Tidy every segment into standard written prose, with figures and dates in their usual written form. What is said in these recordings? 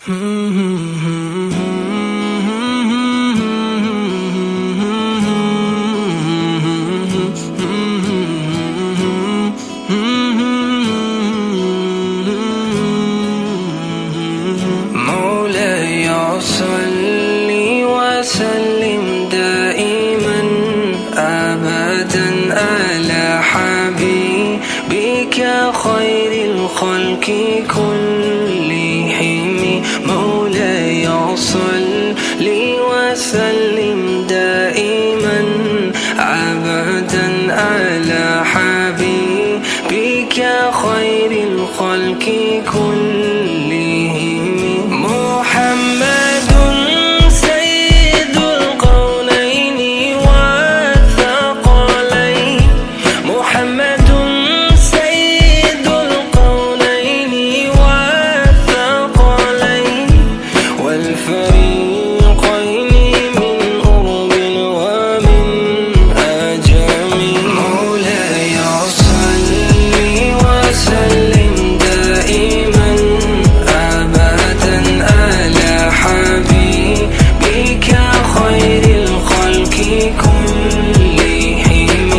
مولاي صل وسلم دائما أبدا على حبيبك خير الخلق كلهم. مولاي صل وسلم دائما أبدا على حبيبك خير الخلق كلهم. محمد سيد القولين والثقلين، محمد سيد القولين والثقلين والفريقين من أرب ومن أجم. مولاي صل وسلم دائما أبدا على حبيبك خير الخلق كلهم.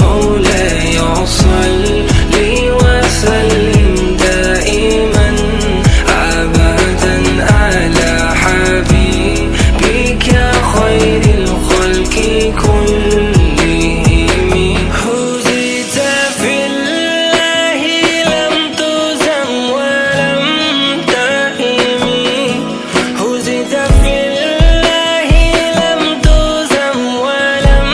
مولاي صل وسلم دائما أبدا على حبيبك خير الخلق كلهم. هزت في الله لم تزم ولم تهم، هزت في الله لم تزم ولم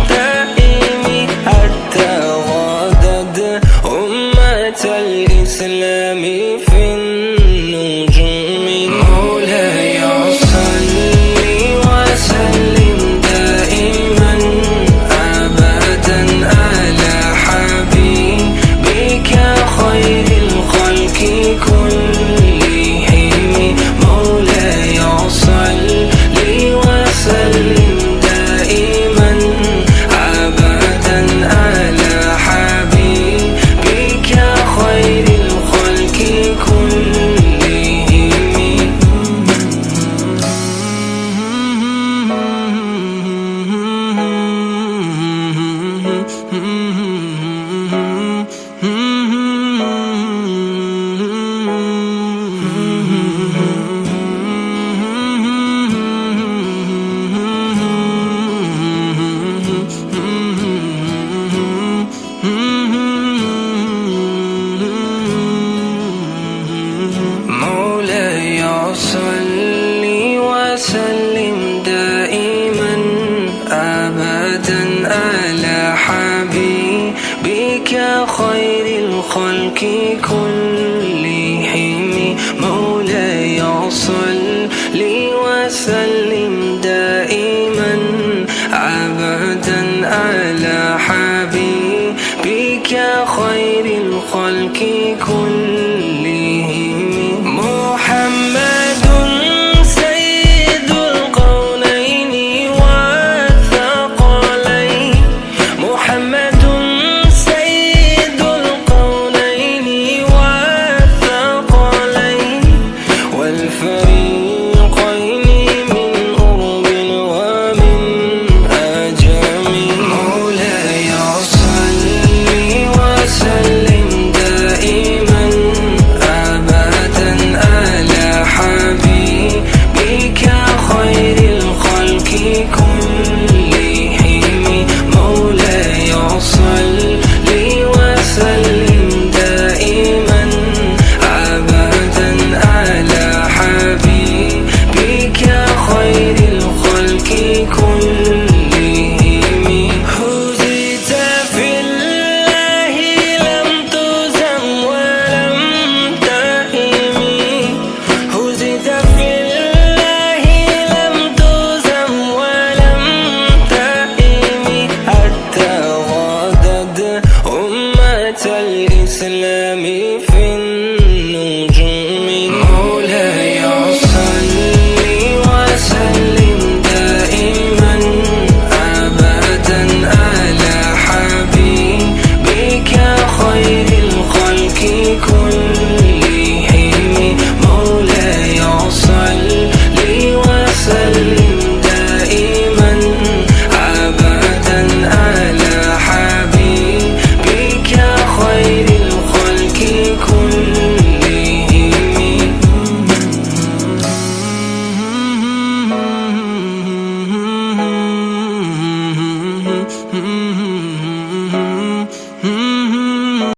تهم، حتى غادت أمة الإسلام في النجوم. مولاي صل وسلم دائما أبدا على حبيبك خير الخلق كلهم. مولاي صل وسلم دائما أبدا على حبيبك خير الخلق كلهم. مولاي صل وسلم دائما أبدا على حبيبك خير الخلق كلهم.